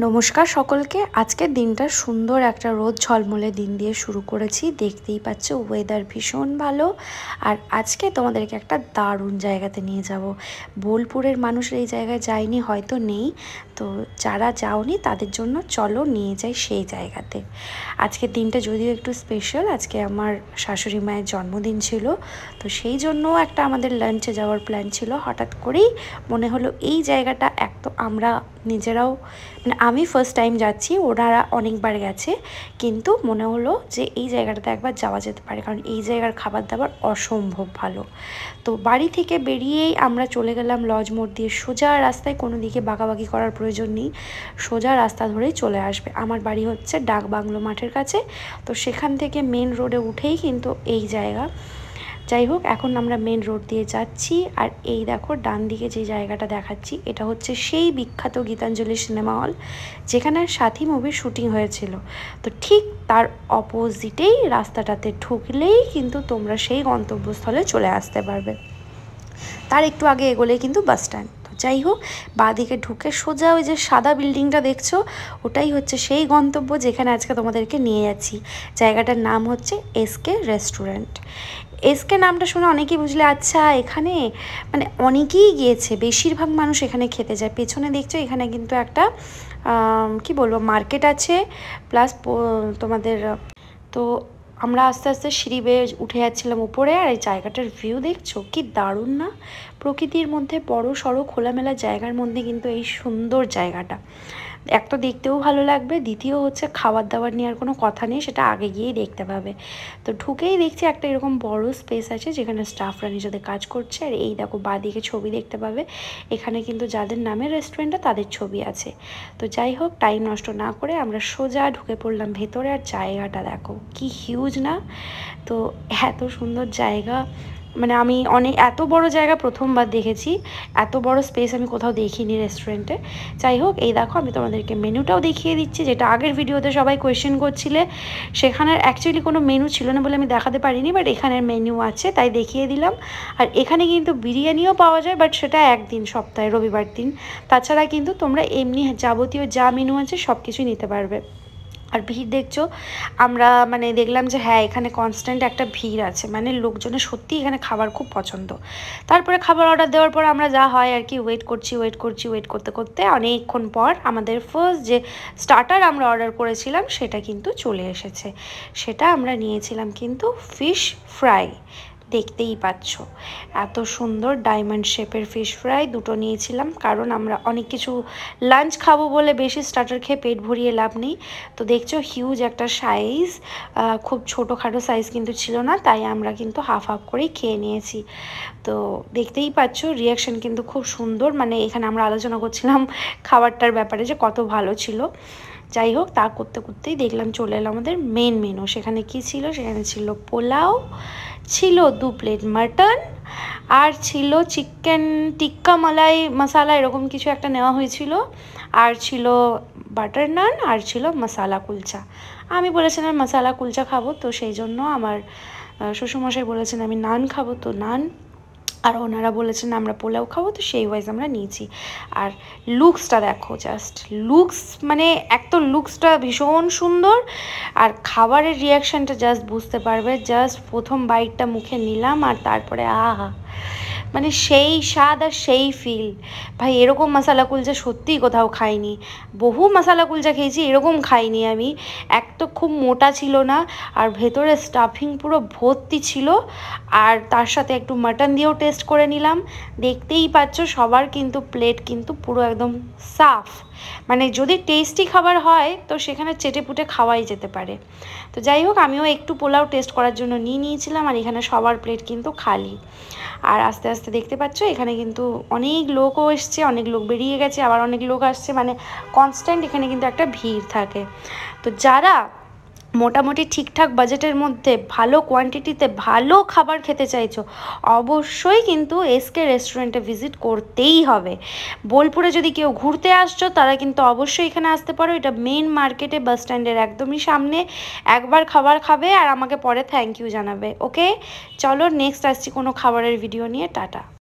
নমস্কার সকলকে। আজকের দিনটা সুন্দর একটা রোদ ঝলমলে দিন দিয়ে শুরু করেছি। দেখতেই পাচ্ছ ওয়েদার ভীষণ ভালো। আর আজকে তোমাদেরকে একটা দারুণ জায়গাতে নিয়ে যাব। বোলপুরের মানুষ এই জায়গায় যায়নি হয়তো নেই, তো যারা যাওনি তাদের জন্য চলো নিয়ে যাই সেই জায়গাতে। আজকের দিনটা যদিও একটু স্পেশাল, আজকে আমার শাশুড়ি মায়ের জন্মদিন ছিল, তো সেই জন্য একটা আমাদের লাঞ্চে যাওয়ার প্ল্যান ছিল। হঠাৎ করেই মনে হলো এই জায়গাটা এক তো আমরা নিজেরাও মানে আমি ফার্স্ট টাইম যাচ্ছি, ওনারা অনেকবার গেছে, কিন্তু মনে হলো যে এই জায়গাটাতে একবার যাওয়া যেতে পারে, কারণ এই জায়গার খাবার দাবার অসম্ভব ভালো। তো বাড়ি থেকে বেরিয়েই আমরা চলে গেলাম লজ মোড় দিয়ে। সোজা রাস্তায় কোনো দিকে বাঁকাবাকি করার প্রয়োজন নেই, সোজা রাস্তা ধরেই চলে আসবে। আমার বাড়ি হচ্ছে ডাক বাংলো মাঠের কাছে, তো সেখান থেকে মেন রোডে উঠেই কিন্তু এই জায়গা। যাই হোক, এখন আমরা মেন রোড দিয়ে যাচ্ছি। আর এই দেখো ডান দিকে যে জায়গাটা দেখাচ্ছি, এটা হচ্ছে সেই বিখ্যাত গীতাঞ্জলি সিনেমা হল যেখানে সাথী মুভির শুটিং হয়েছিল। তো ঠিক তার অপোজিটেই রাস্তাটাতে ঢুকলেই কিন্তু তোমরা সেই গন্তব্যস্থলে চলে আসতে পারবে। তার একটু আগে এগোলেই কিন্তু বাস স্ট্যান্ড। তো যাই হোক, বাঁদিকে ঢুকে সোজা ওই যে সাদা বিল্ডিংটা দেখছো, ওটাই হচ্ছে সেই গন্তব্য যেখানে আজকে তোমাদেরকে নিয়ে যাচ্ছি। জায়গাটার নাম হচ্ছে এসকে রেস্টুরেন্ট। এসকে নামটা শুনে অনেকেই বুঝলে আচ্ছা এখানে, মানে অনেকেই গিয়েছে, বেশিরভাগ মানুষ এখানে খেতে যায়। পেছনে দেখছো এখানে কিন্তু একটা কি বলবো মার্কেট আছে, প্লাস তোমাদের তো আমরা আস্তে আস্তে সিঁড়ি বেয়ে উঠে যাচ্ছিলাম উপরে। আর এই জায়গাটার ভিউ দেখছো কি দারুণ না? প্রকৃতির মধ্যে বড় সড়ো খোলামেলা জায়গার মধ্যে কিন্তু এই সুন্দর জায়গাটা এক তো দেখতেও ভালো লাগবে, দ্বিতীয় হচ্ছে খাবার দাবার নিয়ে আর কোনো কথা নেই, সেটা আগে গিয়েই দেখতে পাবে। তো ঢুকেই দেখছি একটা এরকম বড় স্পেস আছে যেখানে স্টাফরা নিজেদের কাজ করছে। আর এই দেখো বাঁদিকে ছবি দেখতে পাবে, এখানে কিন্তু যাদের নামে রেস্টুরেন্টটা তাদের ছবি আছে। তো যাই হোক, টাইম নষ্ট না করে আমরা সোজা ঢুকে পড়লাম ভেতরে। আর জায়গাটা দেখো কি হিউজ না? তো এত সুন্দর জায়গা, মানে আমি এত বড় জায়গা প্রথমবার দেখেছি, এত বড় স্পেস আমি কোথাও দেখিনি রেস্টুরেন্টে। যাই হোক, এই দেখো আমি তোমাদেরকে মেনুটাও দেখিয়ে দিচ্ছি, যেটা আগের ভিডিওতে সবাই কোয়েশ্চেন করছিলে। সেখানের অ্যাকচুয়ালি কোনো মেনু ছিল না বলে আমি দেখাতে পারিনি, বাট এখানের মেনু আছে তাই দেখিয়ে দিলাম। আর এখানে কিন্তু বিরিয়ানিও পাওয়া যায়, বাট সেটা একদিন সপ্তাহে রবিবার দিন। তাছাড়া কিন্তু তোমরা এমনি যাবতীয় যা মেনু আছে সব কিছুই নিতে পারবে। আর ভিড় দেখছো, আমরা মানে দেখলাম যে হ্যাঁ এখানে কনস্ট্যান্ট একটা ভিড় আছে, মানে লোকজনের সত্যি এখানে খাবার খুব পছন্দ। তারপরে খাবার অর্ডার দেওয়ার পর আমরা যা হয় আর কি ওয়েট করতে করতে অনেকক্ষণ পর আমাদের ফার্স্ট যে স্টার্টার আমরা অর্ডার করেছিলাম সেটা কিন্তু চলে এসেছে। সেটা আমরা নিয়েছিলাম কিন্তু ফিশ ফ্রাই। দেখতেই পাচ্ছ এত সুন্দর ডায়মন্ড শেপের ফিশ ফ্রাই দুটো নিয়েছিলাম, কারণ আমরা অনেক কিছু লাঞ্চ খাবো বলে বেশি স্টার্টার খেয়ে পেট ভরিয়ে লাভ নেই। তো দেখছো হিউজ একটা সাইজ, খুব ছোটোখাটো সাইজ কিন্তু ছিল না, তাই আমরা কিন্তু হাফ হাফ করেই খেয়ে নিয়েছি। তো দেখতেই পাচ্ছ রিয়াকশান কিন্তু খুব সুন্দর, মানে এখানে আমরা আলোচনা করছিলাম খাবারটার ব্যাপারে যে কত ভালো ছিল। যাই হোক, তা করতে করতেই দেখলাম চলে এলো আমাদের মেন মেনু। সেখানে কি ছিল? সেখানে ছিল পোলাও, ছিল 2 প্লেট মাটন, আর ছিল চিকেন টিক্কা মালাই মশালা এরকম কিছু একটা নেওয়া হয়েছিল, আর ছিল বাটার নান, আর ছিল মশালা কুলচা। আমি বলেছিলাম মশালা কুলচা খাবো, তো সেই জন্য আমার শ্বশুরমশাই বলেছেন আমি নান খাবো, তো নান। আর ওনারা বলেছেন আমরা পোলাও খাবো, তো সেই ওয়াইজ আমরা নিয়েছি। আর লুকসটা দেখো, জাস্ট লুকস, মানে এক তো লুকসটা ভীষণ সুন্দর, আর খাবারের রিয়াকশানটা জাস্ট বুঝতে পারবে। জাস্ট প্রথম বাইটটা মুখে নিলাম আর তারপরে আহা, মানে সেই স্বাদ আর সেই ফিল। ভাই এরকম মশালা কুলচা সত্যিই কোথাও খাইনি। বহু মশালা কুলচা খেয়েছি, এরকম খাইনি আমি। এক তো খুব মোটা ছিল না, আর ভেতরে স্টাফিং পুরো ভর্তি ছিল, আর তার সাথে একটু মাটন দিয়েও টেস্ট করে নিলাম। দেখতেই পাচ্ছ সবার কিন্তু প্লেট কিন্তু পুরো একদম সাফ, মানে যদি টেস্টি খাবার হয় তো সেখানে চেটেপুটে খাওয়াই যেতে পারে। তো যাই হোক, আমিও একটু পোলাও টেস্ট করার জন্য নিয়েছিলাম, আর এখানে সবার প্লেট কিন্তু খালি। আর আস্তে আস্তে দেখতে পাচ্ছ এখানে কিন্তু অনেক লোকও এসছে, অনেক লোক বেরিয়ে গেছে, আবার অনেক লোক আসছে, মানে কনস্ট্যান্ট এখানে কিন্তু একটা ভিড় থাকে। তো যারা মোটামুটি ঠিকঠাক বাজেটের মধ্যে ভালো কোয়ান্টিটিতে ভালো খাবার খেতে চাইছো, অবশ্যই কিন্তু এসকে রেস্টুরেন্টে ভিজিট করতেই হবে। বোলপুরে যদি কেউ ঘুরতে আসছো তারা কিন্তু অবশ্যই এখানে আসতে পারো। এটা মেন মার্কেটে বাস স্ট্যান্ডের একদমই সামনে। একবার খাবার খাবে আর আমাকে পরে থ্যাংক ইউ জানাবে। ওকে, চলো নেক্সট আসছি কোনো খাবারের ভিডিও নিয়ে। টাটা।